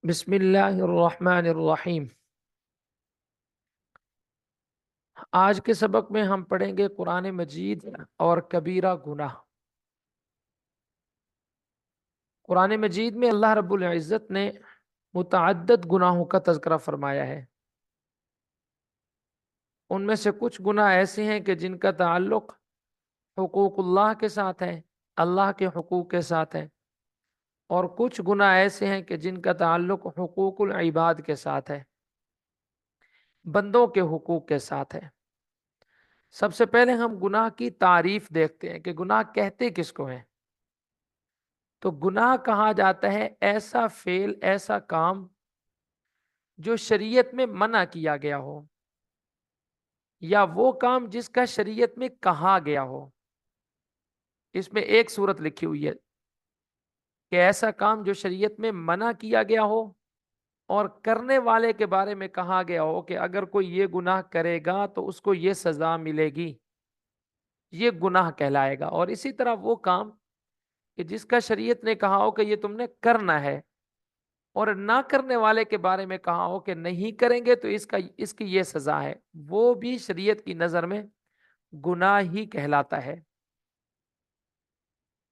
بسم اللہ الرحمن الرحیم۔ آج کے سبق میں ہم پڑھیں گے قرآن مجید اور کبیرہ گناہ۔ قرآن مجید میں اللہ رب العزت نے متعدد گناہوں کا تذکرہ فرمایا ہے۔ ان میں سے کچھ گناہ ایسے ہیں کہ جن کا تعلق حقوق اللہ کے ساتھ ہے، اللہ کے حقوق کے ساتھ ہے، اور کچھ گناہ ایسے ہیں کہ جن کا تعلق حقوق العباد کے ساتھ ہے، بندوں کے حقوق کے ساتھ ہے۔ سب سے پہلے ہم گناہ کی تعریف دیکھتے ہیں کہ گناہ کہتے کس کو ہیں۔ تو گناہ کہا جاتا ہے ایسا فعل، ایسا کام جو شریعت میں منع کیا گیا ہو، یا وہ کام جس کا شریعت میں کہا گیا ہو۔ اس میں ایک صورت لکھی ہوئی ہے کہ ایسا کام جو شریعت میں منع کیا گیا ہو اور کرنے والے کے بارے میں کہا گیا ہو کہ اگر کوئی یہ گناہ کرے گا تو اس کو یہ سزا ملے گی، یہ گناہ کہلائے گا۔ اور اسی طرح وہ کام کہ جس کا شریعت نے کہا ہو کہ یہ تم نے کرنا ہے، اور نہ کرنے والے کے بارے میں کہا ہو کہ نہیں کریں گے تو اس کی یہ سزا ہے، وہ بھی شریعت کی نظر میں گناہ ہی کہلاتا ہے۔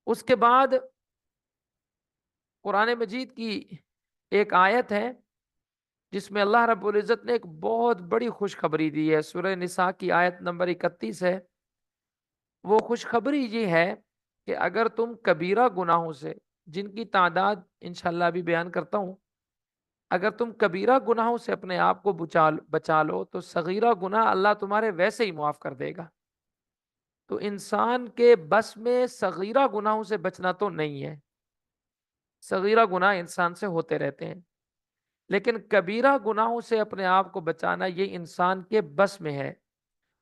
اس کے بعد قرآن مجید کی ایک آیت ہے جس میں اللہ رب العزت نے ایک بہت بڑی خوشخبری دی ہے۔ سورہ نساء کی آیت نمبر 31 ہے۔ وہ خوشخبری یہ ہے کہ اگر تم کبیرہ گناہوں سے، جن کی تعداد انشاءاللہ ابھی بیان کرتا ہوں، اگر تم کبیرہ گناہوں سے اپنے آپ کو بچا لو تو صغیرہ گناہ اللہ تمہارے ویسے ہی معاف کر دے گا۔ تو انسان کے بس میں صغیرہ گناہوں سے بچنا تو نہیں ہے، صغیرہ گناہ انسان سے ہوتے رہتے ہیں، لیکن کبیرہ گناہوں سے اپنے آپ کو بچانا یہ انسان کے بس میں ہے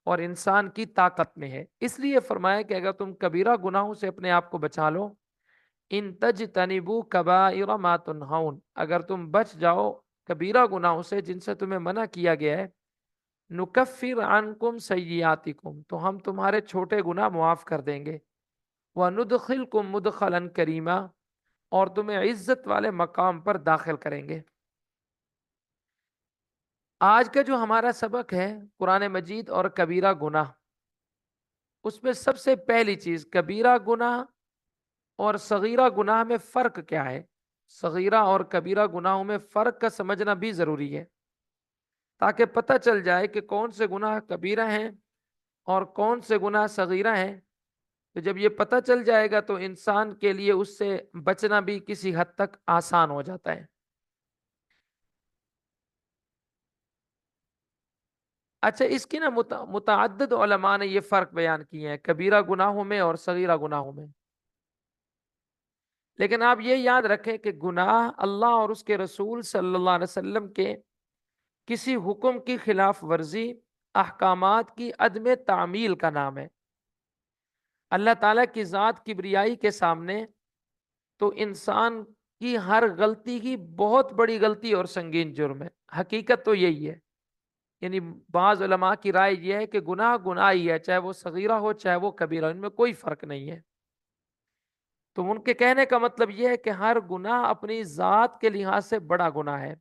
اور انسان کی طاقت میں ہے۔ اس لیے فرمایا کہ اگر تم کبیرہ گناہوں سے اپنے آپ کو بچا لو، ان تجتنبوا کبائر ما تنہون، اگر تم بچ جاؤ کبیرہ گناہوں سے جن سے تمہیں منع کیا گیا ہے، نکفر عنکم سیئاتکم، تو ہم تمہارے چھوٹے گناہ معاف کر دیں گے، وندخلکم مدخلا کریما، اور تمہیں عزت والے مقام پر داخل کریں گے۔ آج کا جو ہمارا سبق ہے قرآن مجید اور کبیرہ گناہ، اس میں سب سے پہلی چیز کبیرہ گناہ اور صغیرہ گناہ میں فرق کیا ہے۔ صغیرہ اور کبیرہ گناہوں میں فرق کا سمجھنا بھی ضروری ہے تاکہ پتہ چل جائے کہ کون سے گناہ کبیرہ ہیں اور کون سے گناہ صغیرہ ہیں۔ تو جب یہ پتہ چل جائے گا تو انسان کے لیے اس سے بچنا بھی کسی حد تک آسان ہو جاتا ہے۔ اچھا، اس کی نا متعدد علماء نے یہ فرق بیان کیے ہیں کبیرہ گناہوں میں اور صغیرہ گناہوں میں، لیکن آپ یہ یاد رکھیں کہ گناہ اللہ اور اس کے رسول صلی اللہ علیہ وسلم کے کسی حکم کی خلاف ورزی، احکامات کی عدم تعمیل کا نام ہے۔ اللہ تعالیٰ کی ذات کبریائی کے سامنے تو انسان کی ہر غلطی کی بہت بڑی غلطی اور سنگین جرم ہے۔ حقیقت تو یہی ہے، یعنی بعض علماء کی رائے یہ ہے کہ گناہ گناہ ہی ہے، چاہے وہ صغیرہ ہو چاہے وہ کبیرہ، ان میں کوئی فرق نہیں ہے۔ تو ان کے کہنے کا مطلب یہ ہے کہ ہر گناہ اپنی ذات کے لحاظ سے بڑا گناہ ہے،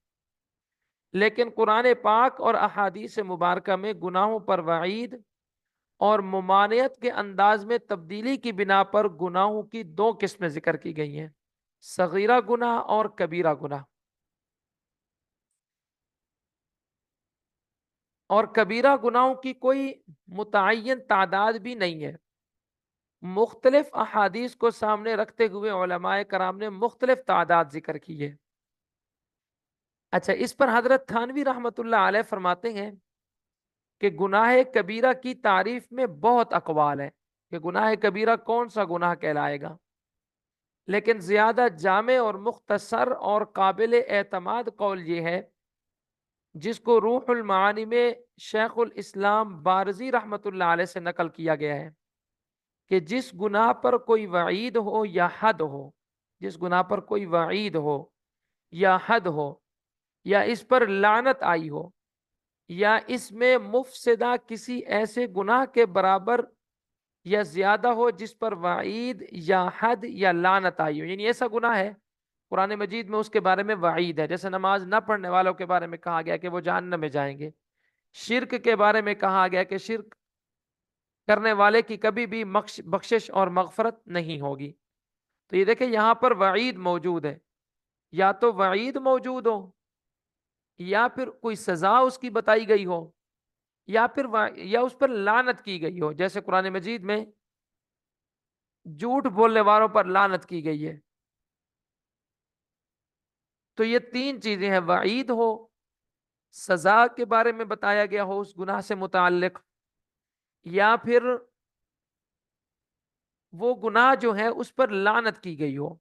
لیکن قرآن پاک اور احادیث مبارکہ میں گناہوں پر وعید اور ممانعت کے انداز میں تبدیلی کی بنا پر گناہوں کی دو قسمیں ذکر کی گئی ہیں، صغیرہ گناہ اور کبیرہ گناہ۔ اور کبیرہ گناہوں کی کوئی متعین تعداد بھی نہیں ہے، مختلف احادیث کو سامنے رکھتے ہوئے علماء کرام نے مختلف تعداد ذکر کی ہے۔ اچھا، اس پر حضرت تھانوی رحمت اللہ علیہ فرماتے ہیں کہ گناہ کبیرہ کی تعریف میں بہت اقوال ہیں کہ گناہ کبیرہ کون سا گناہ کہلائے گا، لیکن زیادہ جامع اور مختصر اور قابل اعتماد قول یہ ہے، جس کو روح المعانی میں شیخ الاسلام بارزی رحمت اللہ علیہ سے نقل کیا گیا ہے، کہ جس گناہ پر کوئی وعید ہو یا حد ہو، جس گناہ پر کوئی وعید ہو یا حد ہو، یا اس پر لعنت آئی ہو، یا اس میں مفسدہ کسی ایسے گناہ کے برابر یا زیادہ ہو جس پر وعید یا حد یا لعنت آئی ہو، یعنی ایسا گناہ ہے قرآن مجید میں اس کے بارے میں وعید ہے، جیسے نماز نہ پڑھنے والوں کے بارے میں کہا گیا کہ وہ جہنم میں جائیں گے، شرک کے بارے میں کہا گیا کہ شرک کرنے والے کی کبھی بھی بخشش اور مغفرت نہیں ہوگی۔ تو یہ دیکھیں یہاں پر وعید موجود ہے، یا تو وعید موجود ہو، یا پھر کوئی سزا اس کی بتائی گئی ہو، یا پھر یا اس پر لعنت کی گئی ہو، جیسے قرآن مجید میں جھوٹ بولنے والوں پر لعنت کی گئی ہے۔ تو یہ تین چیزیں ہیں، وعید ہو، سزا کے بارے میں بتایا گیا ہو اس گناہ سے متعلق، یا پھر وہ گناہ جو ہے اس پر لعنت کی گئی ہو۔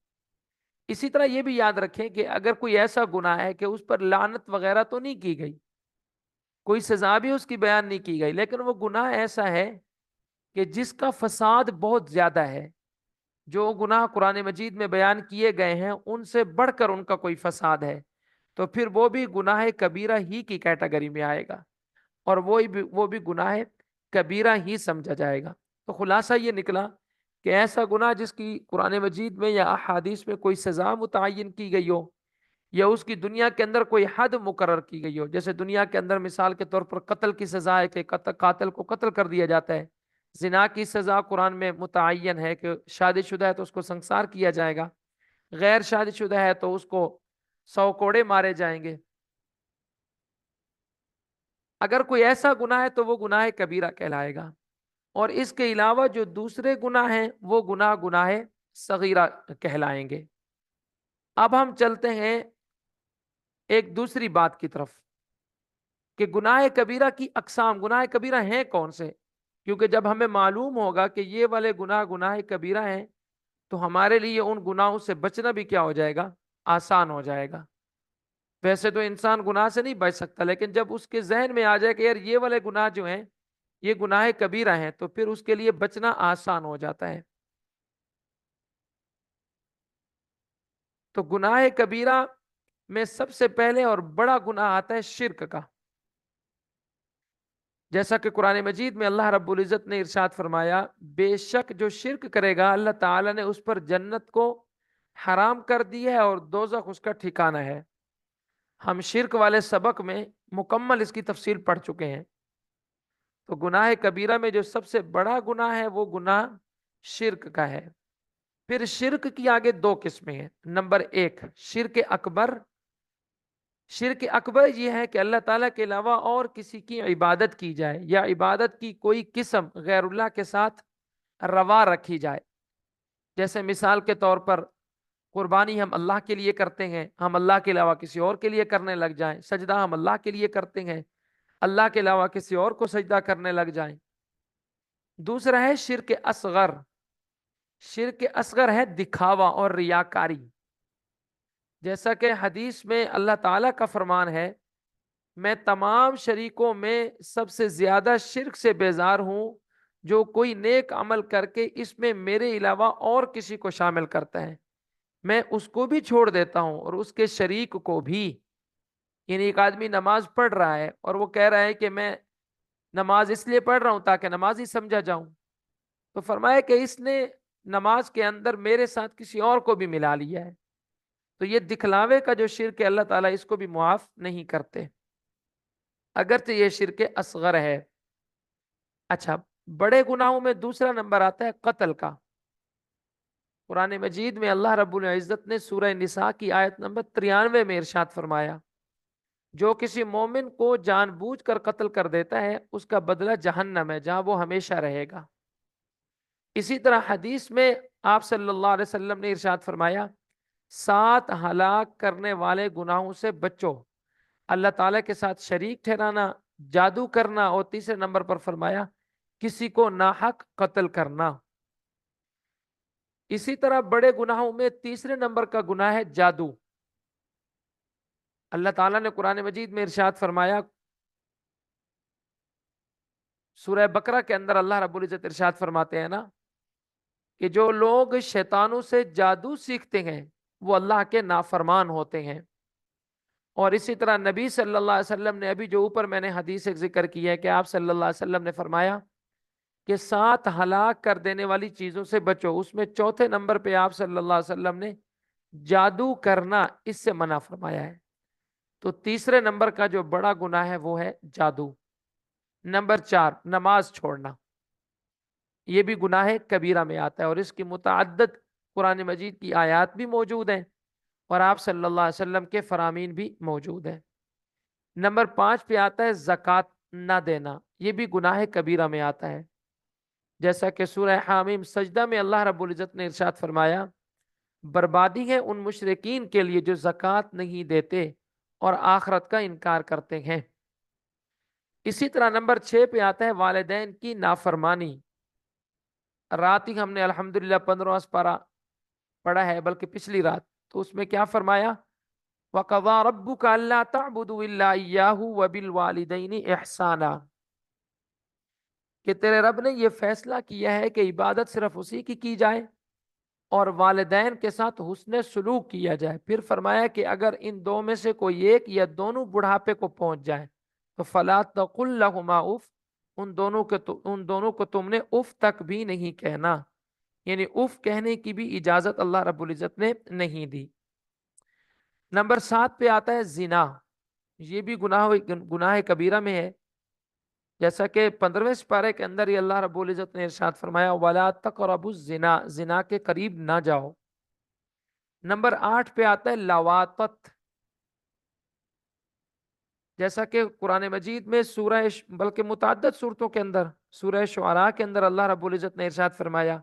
اسی طرح یہ بھی یاد رکھیں کہ اگر کوئی ایسا گناہ ہے کہ اس پر لعنت وغیرہ تو نہیں کی گئی، کوئی سزا بھی اس کی بیان نہیں کی گئی، لیکن وہ گناہ ایسا ہے کہ جس کا فساد بہت زیادہ ہے، جو گناہ قرآن مجید میں بیان کیے گئے ہیں ان سے بڑھ کر ان کا کوئی فساد ہے، تو پھر وہ بھی گناہ کبیرہ ہی کی کیٹیگری میں آئے گا، اور وہ بھی گناہ کبیرہ ہی سمجھا جائے گا۔ تو خلاصہ یہ نکلا کہ ایسا گناہ جس کی قرآن مجید میں یا احادیث میں کوئی سزا متعین کی گئی ہو، یا اس کی دنیا کے اندر کوئی حد مقرر کی گئی ہو، جیسے دنیا کے اندر مثال کے طور پر قتل کی سزا ہے کہ قاتل کو قتل کر دیا جاتا ہے، زنا کی سزا قرآن میں متعین ہے کہ شادی شدہ ہے تو اس کو سنسار کیا جائے گا، غیر شادی شدہ ہے تو اس کو 100 کوڑے مارے جائیں گے۔ اگر کوئی ایسا گناہ ہے تو وہ گناہ کبیرہ کہلائے گا، اور اس کے علاوہ جو دوسرے گناہ ہیں وہ گناہ صغیرہ کہلائیں گے۔ اب ہم چلتے ہیں ایک دوسری بات کی طرف کہ گناہ کبیرہ کی اقسام، گناہ کبیرہ ہیں کون سے؟ کیونکہ جب ہمیں معلوم ہوگا کہ یہ والے گناہ کبیرہ ہیں تو ہمارے لیے ان گناہوں سے بچنا بھی کیا ہو جائے گا؟ آسان ہو جائے گا۔ ویسے تو انسان گناہ سے نہیں بچ سکتا، لیکن جب اس کے ذہن میں آ جائے کہ یار یہ والے گناہ جو ہیں یہ گناہ کبیرہ ہیں، تو پھر اس کے لیے بچنا آسان ہو جاتا ہے۔ تو گناہ کبیرہ میں سب سے پہلے اور بڑا گناہ آتا ہے شرک کا، جیسا کہ قرآن مجید میں اللہ رب العزت نے ارشاد فرمایا، بے شک جو شرک کرے گا اللہ تعالیٰ نے اس پر جنت کو حرام کر دی ہے اور دوزخ اس کا ٹھکانہ ہے۔ ہم شرک والے سبق میں مکمل اس کی تفصیل پڑھ چکے ہیں۔ تو گناہ کبیرہ میں جو سب سے بڑا گناہ ہے وہ گناہ شرک کا ہے۔ پھر شرک کی آگے دو قسمیں ہیں۔ نمبر 1 شرک اکبر۔ شرک اکبر یہ ہے کہ اللہ تعالیٰ کے علاوہ اور کسی کی عبادت کی جائے، یا عبادت کی کوئی قسم غیر اللہ کے ساتھ روا رکھی جائے۔ جیسے مثال کے طور پر قربانی ہم اللہ کے لیے کرتے ہیں، ہم اللہ کے علاوہ کسی اور کے لیے کرنے لگ جائیں، سجدہ ہم اللہ کے لیے کرتے ہیں، اللہ کے علاوہ کسی اور کو سجدہ کرنے لگ جائیں۔ دوسرا ہے شرک اصغر۔ شرک اصغر ہے دکھاوا اور ریاکاری، جیسا کہ حدیث میں اللہ تعالیٰ کا فرمان ہے، میں تمام شریکوں میں سب سے زیادہ شرک سے بیزار ہوں جو کوئی نیک عمل کر کے اس میں میرے علاوہ اور کسی کو شامل کرتا ہے، میں اس کو بھی چھوڑ دیتا ہوں اور اس کے شریک کو بھی۔ یعنی ایک آدمی نماز پڑھ رہا ہے اور وہ کہہ رہا ہے کہ میں نماز اس لیے پڑھ رہا ہوں تاکہ نماز ہی سمجھا جاؤں، تو فرمایا کہ اس نے نماز کے اندر میرے ساتھ کسی اور کو بھی ملا لیا ہے۔ تو یہ دکھلاوے کا جو شرک ہے اللہ تعالیٰ اس کو بھی معاف نہیں کرتے، اگرچہ یہ شرک اصغر ہے۔ اچھا، بڑے گناہوں میں دوسرا نمبر آتا ہے قتل کا۔ قرآن مجید میں اللہ رب العزت نے سورہ نساء کی آیت نمبر 93 میں ارشاد فرمایا، جو کسی مومن کو جان بوجھ کر قتل کر دیتا ہے اس کا بدلہ جہنم ہے جہاں وہ ہمیشہ رہے گا۔ اسی طرح حدیث میں آپ صلی اللہ علیہ وسلم نے ارشاد فرمایا، 7 ہلاک کرنے والے گناہوں سے بچو، اللہ تعالیٰ کے ساتھ شریک ٹھہرانا، جادو کرنا، اور تیسرے نمبر پر فرمایا کسی کو ناحق قتل کرنا۔ اسی طرح بڑے گناہوں میں تیسرے نمبر کا گناہ ہے جادو۔ اللہ تعالیٰ نے قرآن مجید میں ارشاد فرمایا، سورہ بقرہ کے اندر اللہ رب العزت ارشاد فرماتے ہیں نا کہ جو لوگ شیطانوں سے جادو سیکھتے ہیں وہ اللہ کے نافرمان ہوتے ہیں۔ اور اسی طرح نبی صلی اللہ علیہ وسلم نے ابھی جو اوپر میں نے حدیث ایک ذکر کی ہے کہ آپ صلی اللہ علیہ وسلم نے فرمایا کہ 7 ہلاک کر دینے والی چیزوں سے بچو، اس میں چوتھے نمبر پہ آپ صلی اللہ علیہ وسلم نے جادو کرنا اس سے منع فرمایا ہے۔ تو تیسرے نمبر کا جو بڑا گناہ ہے وہ ہے جادو۔ نمبر 4، نماز چھوڑنا، یہ بھی گناہ کبیرہ میں آتا ہے، اور اس کی متعدد قرآن مجید کی آیات بھی موجود ہیں اور آپ صلی اللہ علیہ وسلم کے فرامین بھی موجود ہیں۔ نمبر 5 پہ آتا ہے زکوٰۃ نہ دینا، یہ بھی گناہ کبیرہ میں آتا ہے، جیسا کہ سورہ حامیم سجدہ میں اللہ رب العزت نے ارشاد فرمایا، بربادی ہے ان مشرکین کے لیے جو زکوٰۃ نہیں دیتے اور آخرت کا انکار کرتے ہیں۔ اسی طرح نمبر 6 پہ آتا ہے والدین کی نافرمانی۔ رات ہی ہم نے الحمدللہ 15واں پارہ پڑھا ہے، بلکہ پچھلی رات، تو اس میں کیا فرمایا؟ وَقَضَىٰ رَبُّكَ أَلَّا تَعْبُدُوا إِلَّا إِيَّاهُ وَبِالْوَالِدَيْنِ إِحْسَانًا، کہ تیرے رب نے یہ فیصلہ کیا ہے کہ عبادت صرف اسی کی جائے اور والدین کے ساتھ حسن سلوک کیا جائے۔ پھر فرمایا کہ اگر ان دو میں سے کوئی ایک یا دونوں بڑھاپے کو پہنچ جائے تو فَلَا تَقُل لَّهُمَا اُف، ان دونوں کو تم نے اف تک بھی نہیں کہنا، یعنی اف کہنے کی بھی اجازت اللہ رب العزت نے نہیں دی۔ نمبر 7 پہ آتا ہے زنا، یہ بھی گناہ کبیرہ میں ہے، جیسا کہ 15ویں سپارے کے اندر ہی اللہ رب العزت نے ارشاد فرمایا وَلَا تَقْرَبُوا الزِّنَا، زنا کے قریب نہ جاؤ۔ نمبر 8 پہ آتا ہے لواطت، جیسا کہ قرآن مجید میں بلکہ متعدد صورتوں کے اندر، سورہ شعراء کے اندر اللہ رب العزت نے ارشاد فرمایا،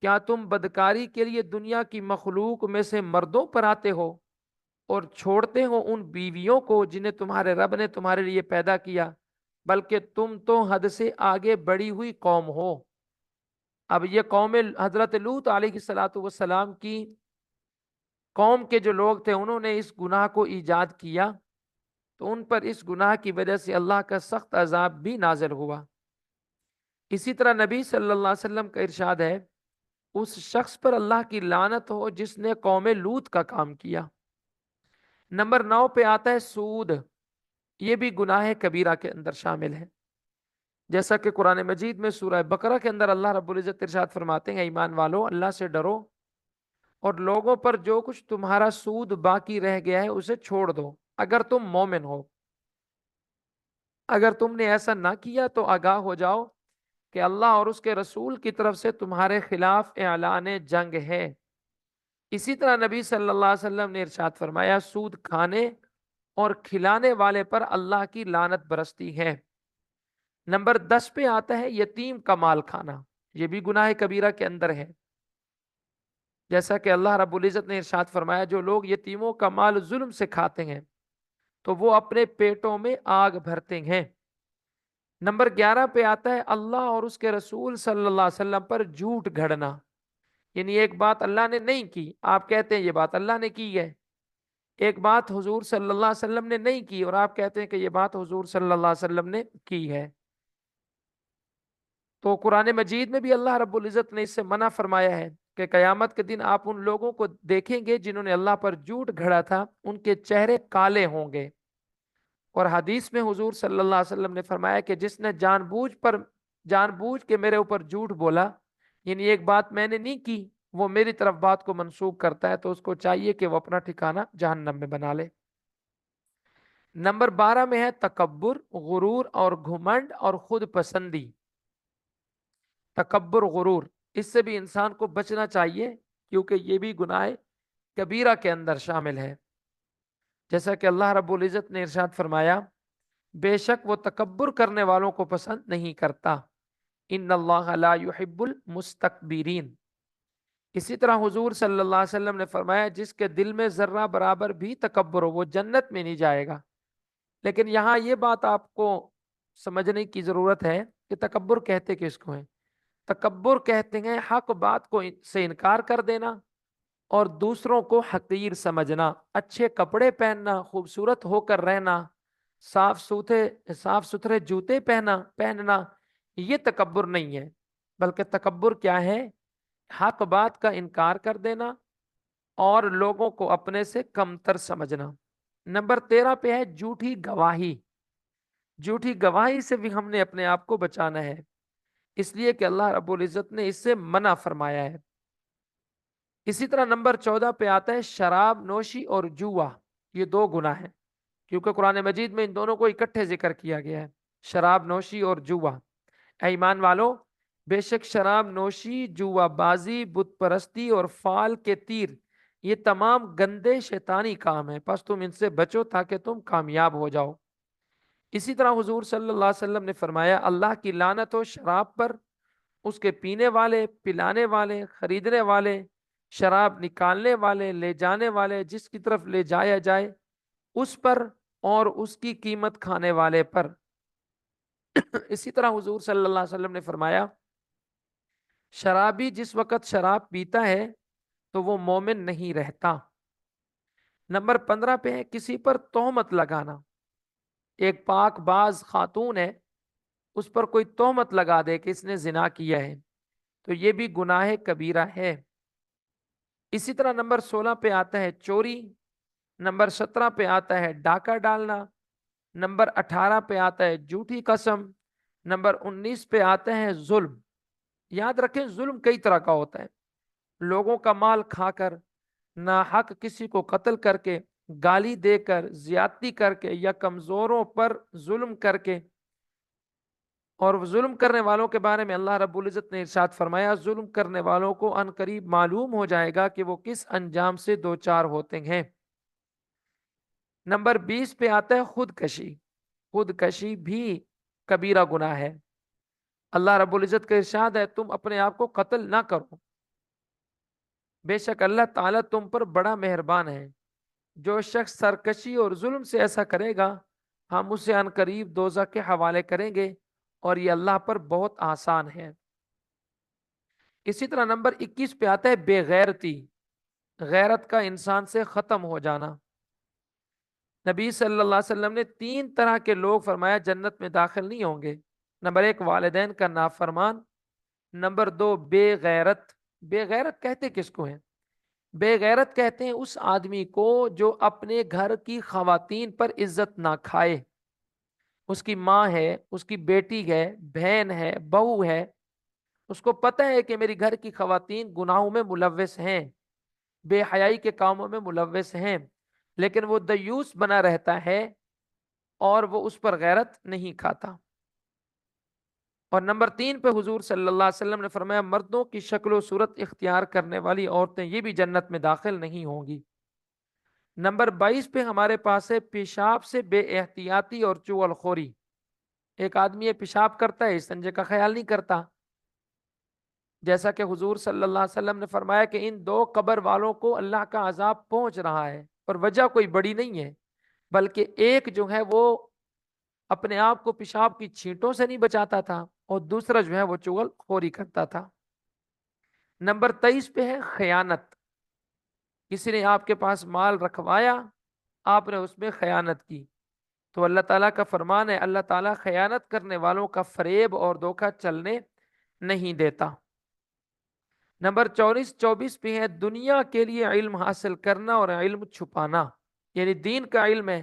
کیا تم بدکاری کے لیے دنیا کی مخلوق میں سے مردوں پر آتے ہو اور چھوڑتے ہو ان بیویوں کو جنہیں تمہارے رب نے تمہارے لیے پیدا کیا، بلکہ تم تو حد سے آگے بڑھی ہوئی قوم ہو۔ اب یہ قوم حضرت لوط علیہ السلام کی قوم کے جو لوگ تھے، انہوں نے اس گناہ کو ایجاد کیا، تو ان پر اس گناہ کی وجہ سے اللہ کا سخت عذاب بھی نازل ہوا۔ اسی طرح نبی صلی اللہ علیہ وسلم کا ارشاد ہے، اس شخص پر اللہ کی لعنت ہو جس نے قوم لوط کا کام کیا۔ نمبر 9 پہ آتا ہے سود، یہ بھی گناہ کبیرہ کے اندر شامل ہے، جیسا کہ قرآن مجید میں سورہ بقرہ کے اندر اللہ رب العزت ارشاد فرماتے ہیں، ایمان والو اللہ سے ڈرو اور لوگوں پر جو کچھ تمہارا سود باقی رہ گیا ہے اسے چھوڑ دو اگر تم مومن ہو۔ اگر تم نے ایسا نہ کیا تو آگاہ ہو جاؤ کہ اللہ اور اس کے رسول کی طرف سے تمہارے خلاف اعلان جنگ ہے۔ اسی طرح نبی صلی اللہ علیہ وسلم نے ارشاد فرمایا، سود کھانے اور کھلانے والے پر اللہ کی لعنت برستی ہے۔ نمبر 10 پہ آتا ہے یتیم کا مال کھانا، یہ بھی گناہ کبیرہ کے اندر ہے، جیسا کہ اللہ رب العزت نے ارشاد فرمایا، جو لوگ یتیموں کا مال ظلم سے کھاتے ہیں تو وہ اپنے پیٹوں میں آگ بھرتے ہیں۔ نمبر 11 پہ آتا ہے اللہ اور اس کے رسول صلی اللہ علیہ وسلم پر جھوٹ گھڑنا، یعنی ایک بات اللہ نے نہیں کی، آپ کہتے ہیں یہ بات اللہ نے کی ہے۔ ایک بات حضور صلی اللہ علیہ وسلم نے نہیں کی اور آپ کہتے ہیں کہ یہ بات حضور صلی اللہ علیہ وسلم نے کی ہے۔ تو قرآن مجید میں بھی اللہ رب العزت نے اس سے منع فرمایا ہے کہ قیامت کے دن آپ ان لوگوں کو دیکھیں گے جنہوں نے اللہ پر جھوٹ گھڑا تھا، ان کے چہرے کالے ہوں گے۔ اور حدیث میں حضور صلی اللہ علیہ وسلم نے فرمایا کہ جس نے جان بوجھ کے میرے اوپر جھوٹ بولا، یعنی ایک بات میں نے نہیں کی، وہ میری طرف بات کو منسوب کرتا ہے، تو اس کو چاہیے کہ وہ اپنا ٹھکانہ جہنم میں بنا لے۔ نمبر 12 میں ہے تکبر، غرور اور گھمنڈ اور خود پسندی۔ تکبر، غرور، اس سے بھی انسان کو بچنا چاہیے کیونکہ یہ بھی گناہ کبیرہ کے اندر شامل ہے، جیسا کہ اللہ رب العزت نے ارشاد فرمایا، بے شک وہ تکبر کرنے والوں کو پسند نہیں کرتا، ان اللہ لا يحب المستکبرین۔ اسی طرح حضور صلی اللہ علیہ وسلم نے فرمایا، جس کے دل میں ذرہ برابر بھی تکبر ہو وہ جنت میں نہیں جائے گا۔ لیکن یہاں یہ بات آپ کو سمجھنے کی ضرورت ہے کہ تکبر کہتے کس کو ہیں؟ تکبر کہتے ہیں حق بات کو سے انکار کر دینا اور دوسروں کو حقیر سمجھنا، اچھے کپڑے پہننا، خوبصورت ہو کر رہنا، صاف ستھرے جوتے پہننا، یہ تکبر نہیں ہے، بلکہ تکبر کیا ہے؟ حق بات کا انکار کر دینا اور لوگوں کو اپنے سے کمتر سمجھنا۔ نمبر 13 پہ ہے جھوٹی گواہی۔ جھوٹی گواہی سے بھی ہم نے اپنے آپ کو بچانا ہے، اس لیے کہ اللہ رب العزت نے اس سے منع فرمایا ہے۔ اسی طرح نمبر 14 پہ آتا ہے شراب نوشی اور جوا، یہ دو گناہ ہیں، کیونکہ قرآن مجید میں ان دونوں کو اکٹھے ذکر کیا گیا ہے، شراب نوشی اور جوا۔ اے ایمان والو، بے شک شراب نوشی، جوا بازی، بت پرستی اور فال کے تیر، یہ تمام گندے شیطانی کام ہیں، پس تم ان سے بچو تاکہ تم کامیاب ہو جاؤ۔ اسی طرح حضور صلی اللہ علیہ وسلم نے فرمایا، اللہ کی لعنت ہو شراب پر، اس کے پینے والے، پلانے والے، خریدنے والے، شراب نکالنے والے، لے جانے والے، جس کی طرف لے جایا جائے اس پر، اور اس کی قیمت کھانے والے پر۔ اسی طرح حضور صلی اللہ علیہ وسلم نے فرمایا، شرابی جس وقت شراب پیتا ہے تو وہ مومن نہیں رہتا۔ نمبر 15 پہ ہے کسی پر تہمت لگانا۔ ایک پاک باز خاتون ہے، اس پر کوئی تہمت لگا دے کہ اس نے زنا کیا ہے، تو یہ بھی گناہ کبیرہ ہے۔ اسی طرح نمبر 16 پہ آتا ہے چوری، نمبر 17 پہ آتا ہے ڈاکہ ڈالنا، نمبر 18 پہ آتا ہے جھوٹی قسم، نمبر 19 پہ آتا ہے ظلم۔ یاد رکھیں ظلم کئی طرح کا ہوتا ہے، لوگوں کا مال کھا کر، ناحق کسی کو قتل کر کے، گالی دے کر، زیادتی کر کے، یا کمزوروں پر ظلم کر کے۔ اور ظلم کرنے والوں کے بارے میں اللہ رب العزت نے ارشاد فرمایا، ظلم کرنے والوں کو ان قریب معلوم ہو جائے گا کہ وہ کس انجام سے دوچار ہوتے ہیں۔ نمبر 20 پہ آتا ہے خودکشی۔ خودکشی بھی کبیرہ گناہ ہے۔ اللہ رب العزت کا ارشاد ہے، تم اپنے آپ کو قتل نہ کرو، بے شک اللہ تعالیٰ تم پر بڑا مہربان ہے۔ جو شخص سرکشی اور ظلم سے ایسا کرے گا، ہم اسے ان قریب دوزخ کے حوالے کریں گے، اور یہ اللہ پر بہت آسان ہے۔ اسی طرح نمبر 21 پہ آتا ہے بے غیرتی، غیرت کا انسان سے ختم ہو جانا۔ نبی صلی اللہ علیہ وسلم نے 3 طرح کے لوگ فرمایا جنت میں داخل نہیں ہوں گے۔ نمبر 1 والدین کا نافرمان، نمبر 2 بے غیرت۔ بے غیرت کہتے کس کو ہیں؟ بے غیرت کہتے ہیں اس آدمی کو جو اپنے گھر کی خواتین پر عزت نہ کھائے، اس کی ماں ہے، اس کی بیٹی ہے، بہن ہے، بہو ہے، اس کو پتہ ہے کہ میری گھر کی خواتین گناہوں میں ملوث ہیں، بے حیائی کے کاموں میں ملوث ہیں، لیکن وہ دیوس بنا رہتا ہے اور وہ اس پر غیرت نہیں کھاتا۔ اور نمبر 3 پہ حضور صلی اللہ علیہ وسلم نے فرمایا، مردوں کی شکل و صورت اختیار کرنے والی عورتیں یہ بھی جنت میں داخل نہیں ہوں گی۔ نمبر 22 پہ ہمارے پاس ہے پیشاب سے بے احتیاطی اور چغل خوری۔ ایک آدمی یہ پیشاب کرتا ہے، استنجے کا خیال نہیں کرتا، جیسا کہ حضور صلی اللہ علیہ وسلم نے فرمایا کہ ان 2 قبر والوں کو اللہ کا عذاب پہنچ رہا ہے، اور وجہ کوئی بڑی نہیں ہے، بلکہ ایک جو ہے وہ اپنے آپ کو پیشاب کی چھینٹوں سے نہیں بچاتا تھا، اور دوسرا جو ہے وہ چغل خوری کرتا تھا۔ نمبر 23 پہ ہے خیانت۔ کسی نے آپ کے پاس مال رکھوایا، آپ نے اس میں خیانت کی، تو اللہ تعالیٰ کا فرمان ہے، اللہ تعالیٰ خیانت کرنے والوں کا فریب اور دھوکہ چلنے نہیں دیتا۔ نمبر 24 پہ ہے دنیا کے لیے علم حاصل کرنا اور علم چھپانا، یعنی دین کا علم ہے،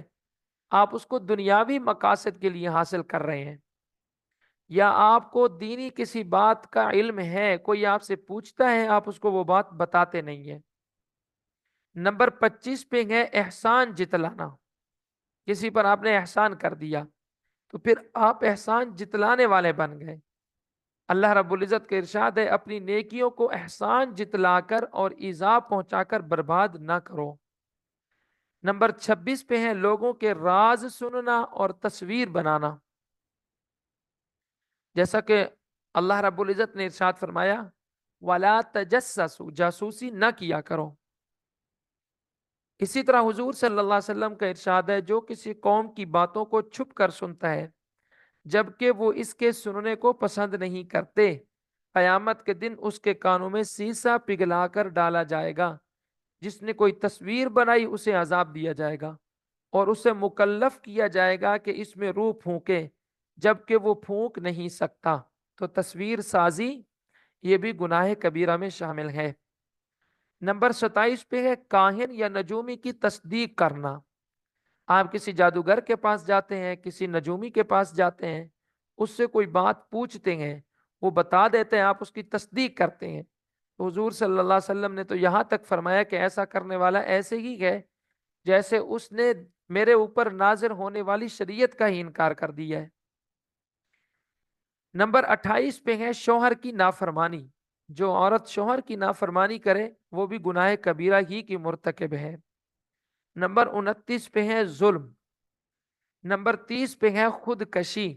آپ اس کو دنیاوی مقاصد کے لیے حاصل کر رہے ہیں، یا آپ کو دینی کسی بات کا علم ہے، کوئی آپ سے پوچھتا ہے، آپ اس کو وہ بات بتاتے نہیں ہیں۔ نمبر 25 پہ ہے احسان جتلانا۔ کسی پر آپ نے احسان کر دیا تو پھر آپ احسان جتلانے والے بن گئے۔ اللہ رب العزت کا ارشاد ہے، اپنی نیکیوں کو احسان جتلا کر اور ایذا پہنچا کر برباد نہ کرو۔ نمبر 26 پہ ہے لوگوں کے راز سننا اور تصویر بنانا، جیسا کہ اللہ رب العزت نے ارشاد فرمایا، وَلَا تَجَسَّسُوا، جاسوسی نہ کیا کرو۔ اسی طرح حضور صلی اللہ علیہ وسلم کا ارشاد ہے، جو کسی قوم کی باتوں کو چھپ کر سنتا ہے جبکہ وہ اس کے سننے کو پسند نہیں کرتے، قیامت کے دن اس کے کانوں میں سیسا پگھلا کر ڈالا جائے گا، جس نے کوئی تصویر بنائی اسے عذاب دیا جائے گا، اور اسے مکلف کیا جائے گا کہ اس میں روح پھونکے جبکہ وہ پھونک نہیں سکتا۔ تو تصویر سازی یہ بھی گناہ کبیرہ میں شامل ہے۔ نمبر 27 پہ ہے کاہن یا نجومی کی تصدیق کرنا۔ آپ کسی جادوگر کے پاس جاتے ہیں، کسی نجومی کے پاس جاتے ہیں، اس سے کوئی بات پوچھتے ہیں، وہ بتا دیتے ہیں، آپ اس کی تصدیق کرتے ہیں، تو حضور صلی اللہ علیہ وسلم نے تو یہاں تک فرمایا کہ ایسا کرنے والا ایسے ہی ہے جیسے اس نے میرے اوپر نازل ہونے والی شریعت کا ہی انکار کر دیا ہے۔ نمبر 28 پہ ہے شوہر کی نافرمانی۔ جو عورت شوہر کی نافرمانی کرے وہ بھی گناہ کبیرہ ہی کی مرتکب ہے۔ نمبر 29 پہ ہے ظلم۔ نمبر 30 پہ ہے خود کشی۔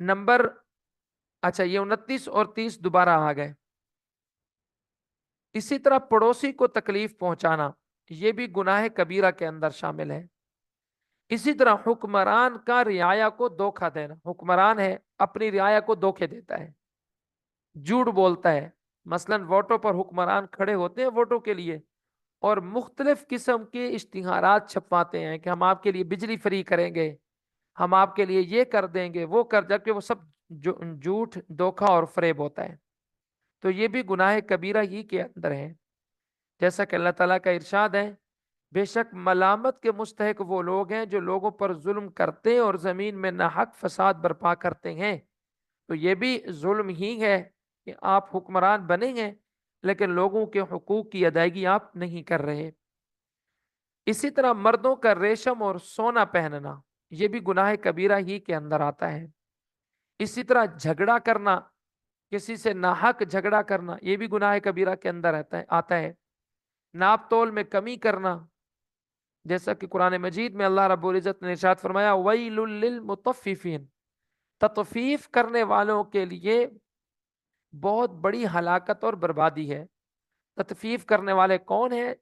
نمبر اچھا یہ 29 اور 30 دوبارہ آ گئے۔ اسی طرح پڑوسی کو تکلیف پہنچانا یہ بھی گناہ کبیرہ کے اندر شامل ہے۔ اسی طرح حکمران کا رعایا کو دھوکہ دینا، حکمران ہے اپنی رعایا کو دھوکے دیتا ہے، جھوٹ بولتا ہے۔ مثلا ووٹوں پر حکمران کھڑے ہوتے ہیں ووٹوں کے لیے اور مختلف قسم کے اشتہارات چھپواتے ہیں کہ ہم آپ کے لیے بجلی فری کریں گے، ہم آپ کے لیے یہ کر دیں گے وہ کر، جبکہ وہ سب جھوٹ دھوکہ اور فریب ہوتا ہے۔ تو یہ بھی گناہ کبیرہ ہی کے اندر ہے۔ جیسا کہ اللہ تعالیٰ کا ارشاد ہے بے شک ملامت کے مستحق وہ لوگ ہیں جو لوگوں پر ظلم کرتے ہیں اور زمین میں ناحق فساد برپا کرتے ہیں۔ تو یہ بھی ظلم ہی ہے کہ آپ حکمران بنے ہیں لیکن لوگوں کے حقوق کی ادائیگی آپ نہیں کر رہے۔ اسی طرح مردوں کا ریشم اور سونا پہننا یہ بھی گناہ کبیرہ ہی کے اندر آتا ہے۔ اسی طرح جھگڑا کرنا، کسی سے ناحق جھگڑا کرنا یہ بھی گناہ کبیرہ کے اندر آتا ہے۔ ناپ تول میں کمی کرنا، جیسا کہ قرآن مجید میں اللہ رب العزت نے ارشاد فرمایا وَيْلٌ لِّلْمُطَفِّفِينَ، تطفیف کرنے والوں کے لیے بہت بڑی ہلاکت اور بربادی ہے۔ تطفیف کرنے والے کون ہیں؟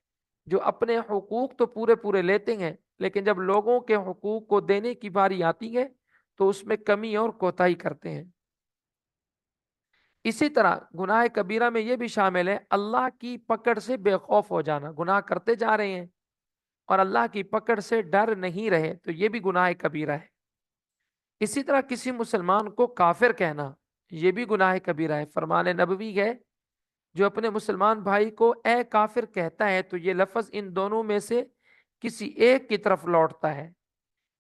جو اپنے حقوق تو پورے پورے لیتے ہیں لیکن جب لوگوں کے حقوق کو دینے کی باری آتی ہے تو اس میں کمی اور کوتاہی کرتے ہیں۔ اسی طرح گناہ کبیرہ میں یہ بھی شامل ہے اللہ کی پکڑ سے بے خوف ہو جانا، گناہ کرتے جا رہے ہیں اور اللہ کی پکڑ سے ڈر نہیں رہے تو یہ بھی گناہ کبیرہ ہے۔ اسی طرح کسی مسلمان کو کافر کہنا یہ بھی گناہ کبیرہ ہے۔ فرمان نبوی ہے جو اپنے مسلمان بھائی کو اے کافر کہتا ہے تو یہ لفظ ان دونوں میں سے کسی ایک کی طرف لوٹتا ہے۔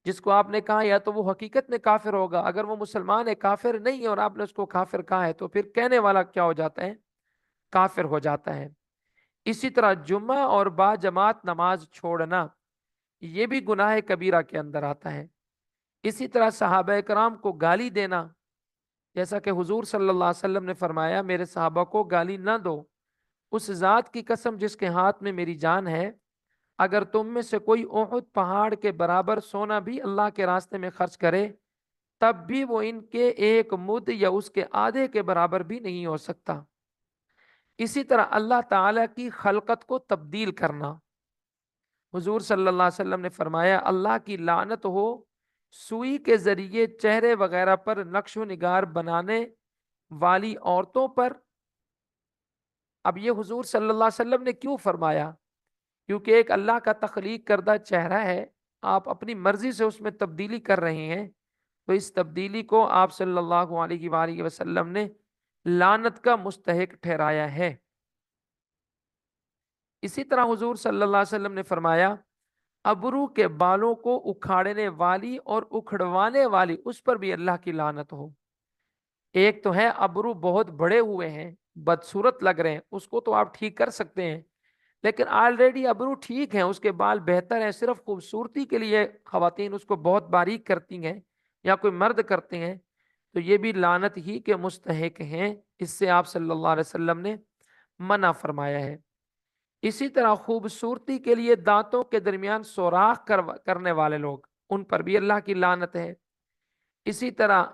جس کو آپ نے کہا یا تو وہ حقیقت میں کافر ہوگا، اگر وہ مسلمان ہے کافر نہیں ہے اور آپ نے اس کو کافر کہا ہے تو پھر کہنے والا کیا ہو جاتا ہے؟ کافر ہو جاتا ہے۔ اسی طرح جمعہ اور با جماعت نماز چھوڑنا یہ بھی گناہ کبیرہ کے اندر آتا ہے۔ اسی طرح صحابہ کرام کو گالی دینا، جیسا کہ حضور صلی اللہ علیہ وسلم نے فرمایا میرے صحابہ کو گالی نہ دو، اس ذات کی قسم جس کے ہاتھ میں میری جان ہے، اگر تم میں سے کوئی احد پہاڑ کے برابر سونا بھی اللہ کے راستے میں خرچ کرے تب بھی وہ ان کے ایک مد یا اس کے آدھے کے برابر بھی نہیں ہو سکتا۔ اسی طرح اللہ تعالی کی خلقت کو تبدیل کرنا، حضور صلی اللہ علیہ وسلم نے فرمایا اللہ کی لعنت ہو سوئی کے ذریعے چہرے وغیرہ پر نقش و نگار بنانے والی عورتوں پر۔ اب یہ حضور صلی اللہ علیہ وسلم نے کیوں فرمایا؟ کیونکہ ایک اللہ کا تخلیق کردہ چہرہ ہے، آپ اپنی مرضی سے اس میں تبدیلی کر رہے ہیں تو اس تبدیلی کو آپ صلی اللہ علیہ وآلہ وسلم نے لعنت کا مستحق ٹھہرایا ہے۔ اسی طرح حضور صلی اللہ علیہ وسلم نے فرمایا ابرو کے بالوں کو اکھاڑنے والی اور اکھڑوانے والی اس پر بھی اللہ کی لعنت ہو۔ ایک تو ہے ابرو بہت بڑے ہوئے ہیں بدصورت لگ رہے ہیں، اس کو تو آپ ٹھیک کر سکتے ہیں، لیکن آلریڈی ابرو ٹھیک ہیں، اس کے بال بہتر ہیں، صرف خوبصورتی کے لیے خواتین اس کو بہت باریک کرتی ہیں یا کوئی مرد کرتے ہیں تو یہ بھی لعنت ہی کے مستحق ہیں، اس سے آپ صلی اللہ علیہ وسلم نے منع فرمایا ہے۔ اسی طرح خوبصورتی کے لیے دانتوں کے درمیان سوراخ کرنے والے لوگ، ان پر بھی اللہ کی لعنت ہے۔ اسی طرح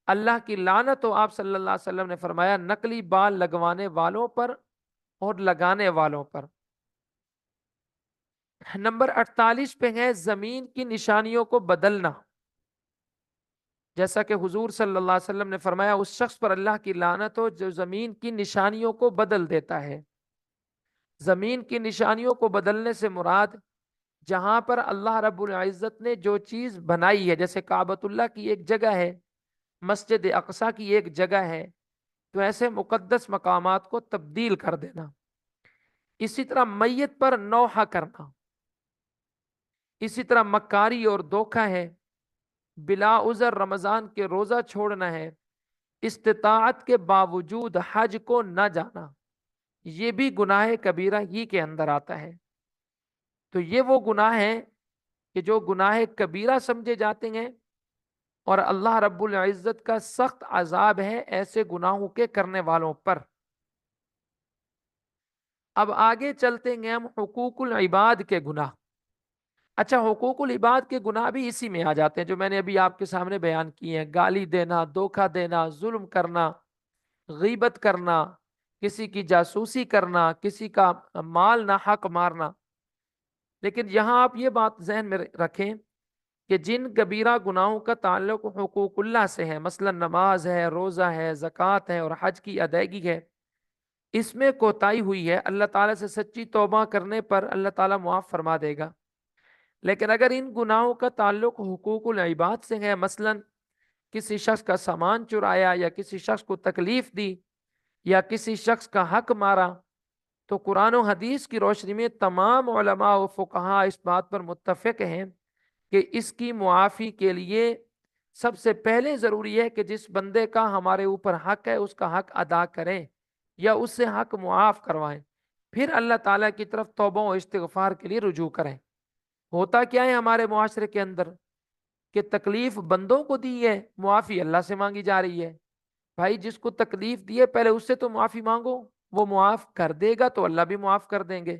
اللہ کی لعنت ہو آپ صلی اللہ علیہ وسلم نے فرمایا نقلی بال لگوانے والوں پر اور لگانے والوں پر۔ نمبر 48 پہ ہے زمین کی نشانیوں کو بدلنا، جیسا کہ حضور صلی اللہ علیہ وسلم نے فرمایا اس شخص پر اللہ کی لعنت ہو جو زمین کی نشانیوں کو بدل دیتا ہے۔ زمین کی نشانیوں کو بدلنے سے مراد جہاں پر اللہ رب العزت نے جو چیز بنائی ہے، جیسے کعبۃ اللہ کی ایک جگہ ہے، مسجد اقصیٰ کی ایک جگہ ہے، تو ایسے مقدس مقامات کو تبدیل کر دینا۔ اسی طرح میت پر نوحہ کرنا، اسی طرح مکاری اور دھوکہ ہے، بلا عذر رمضان کے روزہ چھوڑنا ہے، استطاعت کے باوجود حج کو نہ جانا، یہ بھی گناہ کبیرہ ہی کے اندر آتا ہے۔ تو یہ وہ گناہ ہیں کہ جو گناہ کبیرہ سمجھے جاتے ہیں، اور اللہ رب العزت کا سخت عذاب ہے ایسے گناہوں کے کرنے والوں پر۔ اب آگے چلتے ہیں ہم حقوق العباد کے گناہ۔ اچھا، حقوق العباد کے گناہ بھی اسی میں آ جاتے ہیں جو میں نے ابھی آپ کے سامنے بیان کیے ہیں: گالی دینا، دھوکہ دینا، ظلم کرنا، غیبت کرنا، کسی کی جاسوسی کرنا، کسی کا مال ناحق مارنا۔ لیکن یہاں آپ یہ بات ذہن میں رکھیں کہ جن کبیرہ گناہوں کا تعلق حقوق اللہ سے ہے، مثلا نماز ہے، روزہ ہے، زکوٰۃ ہے اور حج کی ادائیگی ہے، اس میں کوتاہی ہوئی ہے، اللہ تعالیٰ سے سچی توبہ کرنے پر اللہ تعالیٰ معاف فرما دے گا۔ لیکن اگر ان گناہوں کا تعلق حقوق العباد سے ہے، مثلا کسی شخص کا سامان چرایا، یا کسی شخص کو تکلیف دی، یا کسی شخص کا حق مارا، تو قرآن و حدیث کی روشنی میں تمام علماء و فقہا اس بات پر متفق ہیں کہ اس کی معافی کے لیے سب سے پہلے ضروری ہے کہ جس بندے کا ہمارے اوپر حق ہے اس کا حق ادا کریں یا اس سے حق معاف کروائیں، پھر اللہ تعالیٰ کی طرف توبہ و استغفار کے لیے رجوع کریں۔ ہوتا کیا ہے ہمارے معاشرے کے اندر کہ تکلیف بندوں کو دی ہے، معافی اللہ سے مانگی جا رہی ہے۔ بھائی، جس کو تکلیف دی ہے پہلے اس سے تو معافی مانگو، وہ معاف کر دے گا تو اللہ بھی معاف کر دیں گے۔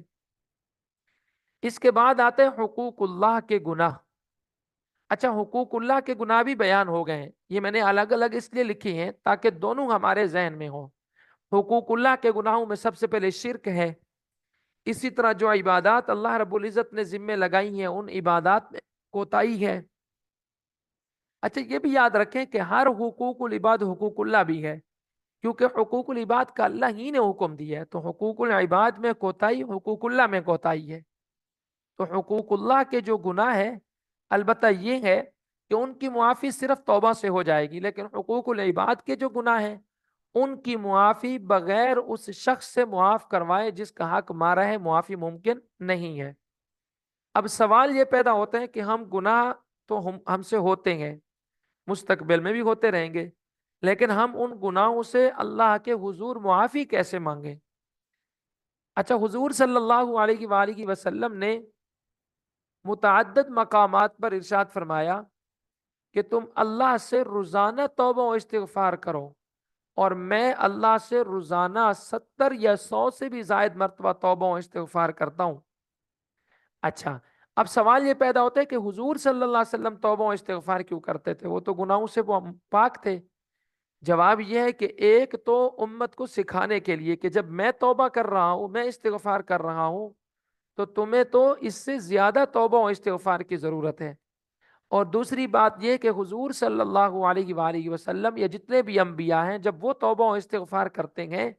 اس کے بعد آتے ہیں حقوق اللہ کے گناہ۔ اچھا، حقوق اللہ کے گناہ بھی بیان ہو گئے ہیں، یہ میں نے الگ الگ اس لیے لکھی ہیں تاکہ دونوں ہمارے ذہن میں ہوں۔ حقوق اللہ کے گناہوں میں سب سے پہلے شرک ہے۔ اسی طرح جو عبادات اللہ رب العزت نے ذمہ لگائی ہیں ان عبادات میں کوتاہی ہے۔ اچھا، یہ بھی یاد رکھیں کہ ہر حقوق العباد حقوق اللہ بھی ہے، کیونکہ حقوق العباد کا اللہ ہی نے حکم دیا ہے، تو حقوق العباد میں کوتاہی حقوق اللہ میں کوتاہی ہے۔ تو حقوق اللہ کے جو گناہ ہے، البتہ یہ ہے کہ ان کی معافی صرف توبہ سے ہو جائے گی، لیکن حقوق العباد کے جو گناہ ہیں ان کی معافی بغیر اس شخص سے معاف کروائے جس کا حق مارا ہے معافی ممکن نہیں ہے۔ اب سوال یہ پیدا ہوتا ہے کہ ہم گناہ تو ہم سے ہوتے ہیں، مستقبل میں بھی ہوتے رہیں گے، لیکن ہم ان گناہوں سے اللہ کے حضور معافی کیسے مانگیں؟ اچھا، حضور صلی اللہ علیہ وآلہ وسلم نے متعدد مقامات پر ارشاد فرمایا کہ تم اللہ سے روزانہ توبہ و استغفار کرو، اور میں اللہ سے روزانہ 70 یا 100 سے بھی زائد مرتبہ توبہ و استغفار کرتا ہوں۔ اچھا، اب سوال یہ پیدا ہوتا ہے کہ حضور صلی اللہ علیہ وسلم توبہ و استغفار کیوں کرتے تھے؟ وہ تو گناہوں سے وہ پاک تھے۔ جواب یہ ہے کہ ایک تو امت کو سکھانے کے لیے کہ جب میں توبہ کر رہا ہوں، میں استغفار کر رہا ہوں، تو تمہیں تو اس سے زیادہ توبہ و استغفار کی ضرورت ہے۔ اور دوسری بات یہ کہ حضور صلی اللہ علیہ وآلہ وسلم یا جتنے بھی انبیاء ہیں جب وہ توبہ و استغفار کرتے ہیں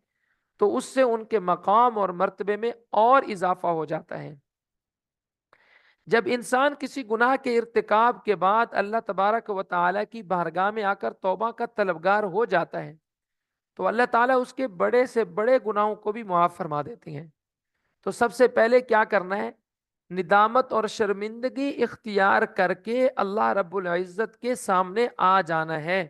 تو اس سے ان کے مقام اور مرتبے میں اور اضافہ ہو جاتا ہے۔ جب انسان کسی گناہ کے ارتکاب کے بعد اللہ تبارک و تعالیٰ کی بارگاہ میں آ کر توبہ کا طلبگار ہو جاتا ہے تو اللہ تعالیٰ اس کے بڑے سے بڑے گناہوں کو بھی معاف فرما دیتے ہیں۔ تو سب سے پہلے کیا کرنا ہے؟ ندامت اور شرمندگی اختیار کر کے اللہ رب العزت کے سامنے آ جانا ہے۔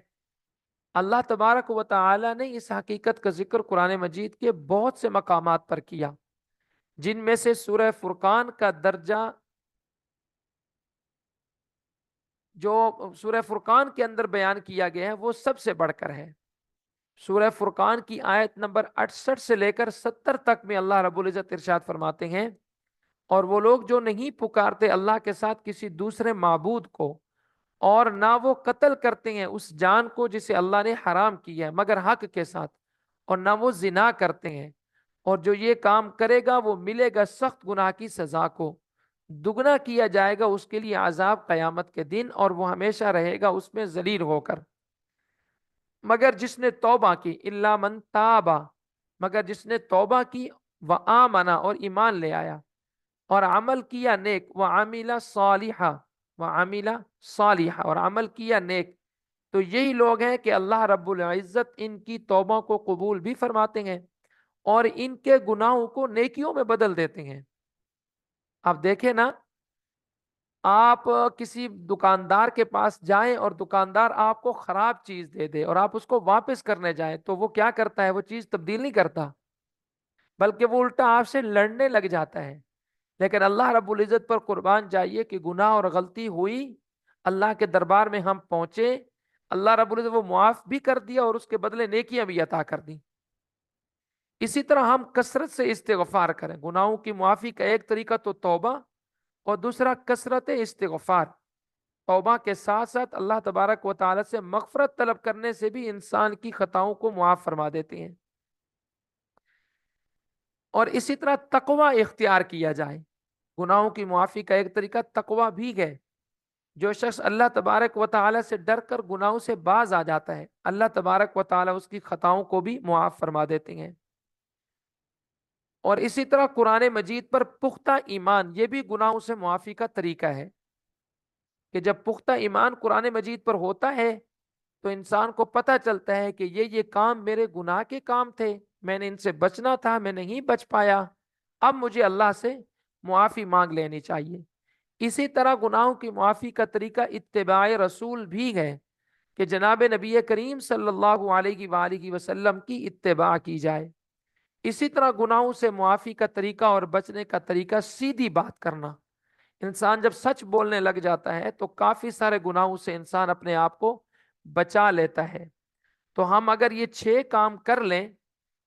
اللہ تبارک و تعالی نے اس حقیقت کا ذکر قرآن مجید کے بہت سے مقامات پر کیا، جن میں سے سورہ فرقان کا درجہ جو سورہ فرقان کے اندر بیان کیا گیا ہے وہ سب سے بڑھ کر ہے۔ سورہ فرقان کی آیت نمبر 68 سے لے کر 70 تک میں اللہ رب العزت ارشاد فرماتے ہیں، اور وہ لوگ جو نہیں پکارتے اللہ کے ساتھ کسی دوسرے معبود کو، اور نہ وہ قتل کرتے ہیں اس جان کو جسے اللہ نے حرام کیا ہے مگر حق کے ساتھ، اور نہ وہ زنا کرتے ہیں، اور جو یہ کام کرے گا وہ ملے گا سخت گناہ کی سزا کو، دگنا کیا جائے گا اس کے لیے عذاب قیامت کے دن، اور وہ ہمیشہ رہے گا اس میں ذلیل ہو کر۔ مگر جس نے توبہ کی، الا من تابا، مگر جس نے توبہ کی، وآمنا اور ایمان لے آیا، اور عمل کیا نیک، وعمل صالحا، وعمل صالحا اور عمل کیا نیک، تو یہی لوگ ہیں کہ اللہ رب العزت ان کی توبہ کو قبول بھی فرماتے ہیں اور ان کے گناہوں کو نیکیوں میں بدل دیتے ہیں۔ آپ دیکھیں نا، آپ کسی دکاندار کے پاس جائیں اور دکاندار آپ کو خراب چیز دے دے اور آپ اس کو واپس کرنے جائیں تو وہ کیا کرتا ہے؟ وہ چیز تبدیل نہیں کرتا، بلکہ وہ الٹا آپ سے لڑنے لگ جاتا ہے. لیکن اللہ رب العزت پر قربان جائیے کہ گناہ اور غلطی ہوئی، اللہ کے دربار میں ہم پہنچے، اللہ رب العزت وہ معاف بھی کر دیا اور اس کے بدلے نیکیاں بھی عطا کر دی. اسی طرح ہم کثرت سے استغفار کریں. گناہوں کی معافی کا ایک طریقہ تو توبہ اور دوسرا کثرت استغفار. توبہ کے ساتھ ساتھ اللہ تبارک و تعالی سے مغفرت طلب کرنے سے بھی انسان کی خطاؤں کو معاف فرما دیتے ہیں. اور اسی طرح تقوی اختیار کیا جائے. گناہوں کی معافی کا ایک طریقہ تقوی بھی ہے. جو شخص اللہ تبارک و تعالی سے ڈر کر گناہوں سے باز آ جاتا ہے، اللہ تبارک و تعالی اس کی خطاؤں کو بھی معاف فرما دیتے ہیں. اور اسی طرح قرآن مجید پر پختہ ایمان، یہ بھی گناہوں سے معافی کا طریقہ ہے کہ جب پختہ ایمان قرآن مجید پر ہوتا ہے تو انسان کو پتہ چلتا ہے کہ یہ کام میرے گناہ کے کام تھے، میں نے ان سے بچنا تھا، میں نہیں بچ پایا، اب مجھے اللہ سے معافی مانگ لینی چاہیے. اسی طرح گناہوں کی معافی کا طریقہ اتباع رسول بھی ہے کہ جناب نبی کریم صلی اللہ علیہ وآلہ وسلم کی اتباع کی جائے. اسی طرح گناہوں سے معافی کا طریقہ اور بچنے کا طریقہ سیدھی بات کرنا. انسان جب سچ بولنے لگ جاتا ہے تو کافی سارے گناہوں سے انسان اپنے آپ کو بچا لیتا ہے. تو ہم اگر یہ 6 کام کر لیں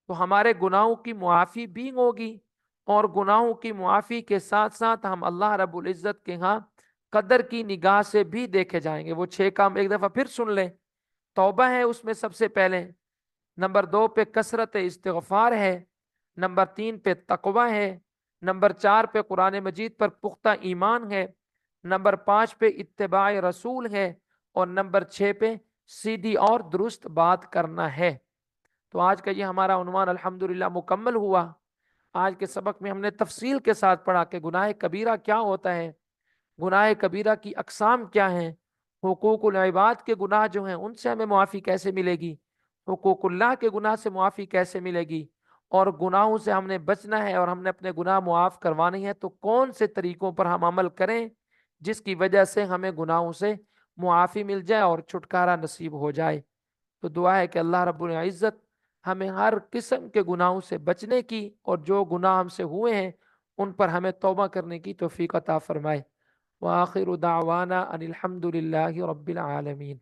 تو ہمارے گناہوں کی معافی بھی ہوگی، اور گناہوں کی معافی کے ساتھ ساتھ ہم اللہ رب العزت کے ہاں قدر کی نگاہ سے بھی دیکھے جائیں گے. وہ 6 کام ایک دفعہ پھر سن لیں. توبہ ہے اس میں سب سے پہلے، نمبر 2 پہ کثرت استغفار ہے، نمبر 3 پہ تقوی ہے، نمبر 4 پہ قرآن مجید پر پختہ ایمان ہے، نمبر 5 پہ اتباع رسول ہے، اور نمبر 6 پہ سیدھی اور درست بات کرنا ہے. تو آج کا یہ ہمارا عنوان الحمدللہ مکمل ہوا. آج کے سبق میں ہم نے تفصیل کے ساتھ پڑھا کہ گناہ کبیرہ کیا ہوتا ہے، گناہ کبیرہ کی اقسام کیا ہیں، حقوق العباد کے گناہ جو ہیں ان سے ہمیں معافی کیسے ملے گی، حقوق اللہ کے گناہ سے معافی کیسے ملے گی، اور گناہوں سے ہم نے بچنا ہے اور ہم نے اپنے گناہ معاف کروانے ہیں تو کون سے طریقوں پر ہم عمل کریں جس کی وجہ سے ہمیں گناہوں سے معافی مل جائے اور چھٹکارا نصیب ہو جائے. تو دعا ہے کہ اللہ رب العزت ہمیں ہر قسم کے گناہوں سے بچنے کی، اور جو گناہ ہم سے ہوئے ہیں ان پر ہمیں توبہ کرنے کی توفیق عطا فرمائے. وآخر دعوانا ان الحمد للہ رب العالمین.